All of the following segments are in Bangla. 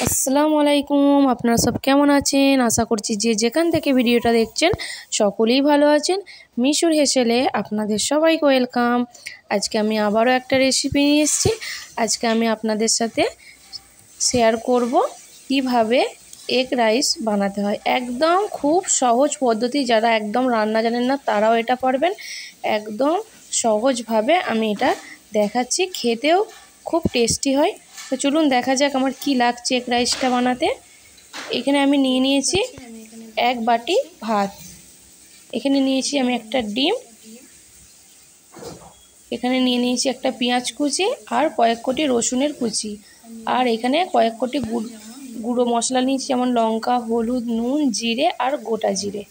আসসালামু আলাইকুম। আপনারা সব কেমন আছেন? আশা করছি যে যেখান থেকে ভিডিওটা দেখছেন সকলেই ভালো আছেন। মিশুর হেসেলে আপনাদের সবাইকে ওয়েলকাম। আজকে আমি আবারও একটা রেসিপি নিয়ে এসেছি। আজকে আমি আপনাদের সাথে শেয়ার করব কিভাবে এগ রাইস বানাতে হয়। একদম খুব সহজ পদ্ধতি, যারা একদম রান্না জানেন না তারাও এটা পারবেন। একদম সহজভাবে আমি এটা দেখাচ্ছি, খেতেও খুব টেস্টি হয়। তো চলুন দেখা যাক আমার কি লাগছে এগ রাইসটা বানাতে। এখানে আমি নিয়ে নিয়েছি 1 বাটি ভাত, এখানে নিয়েছি আমি একটা ডিম, এখানে নিয়ে নিয়েছি একটা পেঁয়াজ কুচি আর কয়েক কোটি রসুনের কুচি, আর এখানে কয়েক কোটি গুঁড়ো মশলা নিয়েছি, যেমন লঙ্কা, হলুদ, নুন, জিরে আর গোটা জিরে।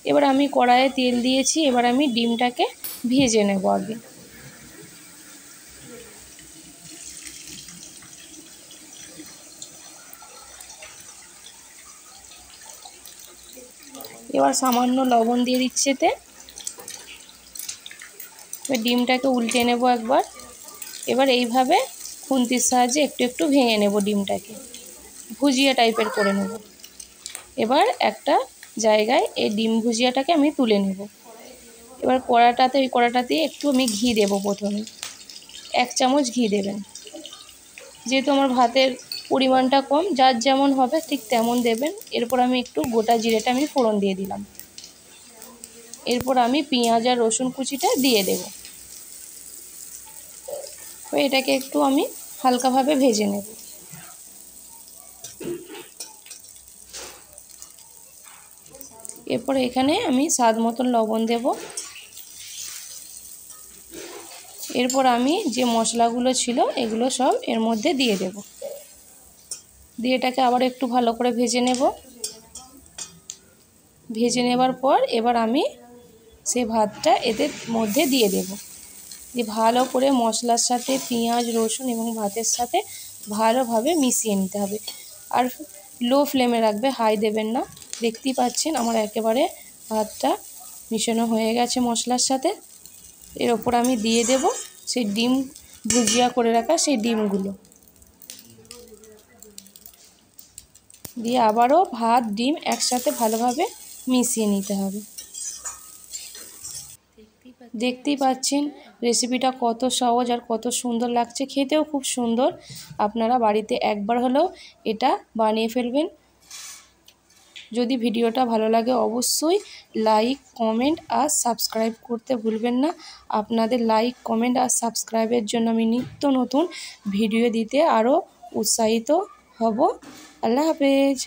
এবার আমি কড়াইয়ে তেল দিয়েছি, এবার আমি ডিমটাকে ভেজে নেব আগে। এবার সামান্য লবণ দিয়ে দিচ্ছি এতে। এবার ডিমটাকে উল্টে নেব একবার। এবার এইভাবে খুন্তির সাহায্যে একটু একটু ভেঙে নেব ডিমটাকে, ভুজিয়া টাইপের করে নেব। এবার একটা জায়গায় এই ডিম ভুজিয়াটাকে আমি তুলে নেব। এবার ওই কড়াটাতে একটু আমি ঘি দেব। প্রথমে 1 চামচ ঘি দেবেন, যেহেতু আমার ভাতের পরিমাণটা কম, যার যেমন হবে ঠিক তেমন দেবেন। এরপর আমি একটু গোটা জিরেটা আমি ফোড়ন দিয়ে দিলাম। এরপর আমি পেঁয়াজ আর রসুন কুচিটা দিয়ে দেব। এটাকে একটু আমি হালকাভাবে ভেজে নেব। এরপর এখানে আমি স্বাদ মতন লবণ দেব। এরপর আমি যে মশলাগুলো ছিল এগুলো সব এর মধ্যে দিয়ে দেব, দিয়ে এটাকে আবার একটু ভালো করে ভেজে নেব। ভেজে নেবার পর এবার আমি সেই ভাতটা এদের মধ্যে দিয়ে দেব, দিয়ে ভালো করে মশলার সাথে পেঁয়াজ, রসুন এবং ভাতের সাথে ভালোভাবে মিশিয়ে নিতে হবে। আর লো ফ্লেমে রাখবে, হাই দেবেন না। দেখতেই পাচ্ছেন আমার একেবারে ভাতটা মিশানো হয়ে গেছে মশলার সাথে। এর ওপর আমি দিয়ে দেব সেই ডিম ভুজিয়া করে রাখা সেই ডিমগুলো, দিয়ে আবারও ভাত ডিম একসাথে ভালোভাবে মিশিয়ে নিতে হবে। দেখতেই পাচ্ছেন রেসিপিটা কত সহজ আর কত সুন্দর লাগছে, খেতেও খুব সুন্দর। আপনারা বাড়িতে একবার হলেও এটা বানিয়ে ফেলবেন। যদি ভিডিওটা ভালো লাগে অবশ্যই লাইক, কমেন্ট আর সাবস্ক্রাইব করতে ভুলবেন না। আপনাদের লাইক, কমেন্ট আর সাবস্ক্রাইবের জন্য আমি নিত্য নতুন ভিডিও দিতে আরও উৎসাহিত হব। আল্লাহ হাফেজ।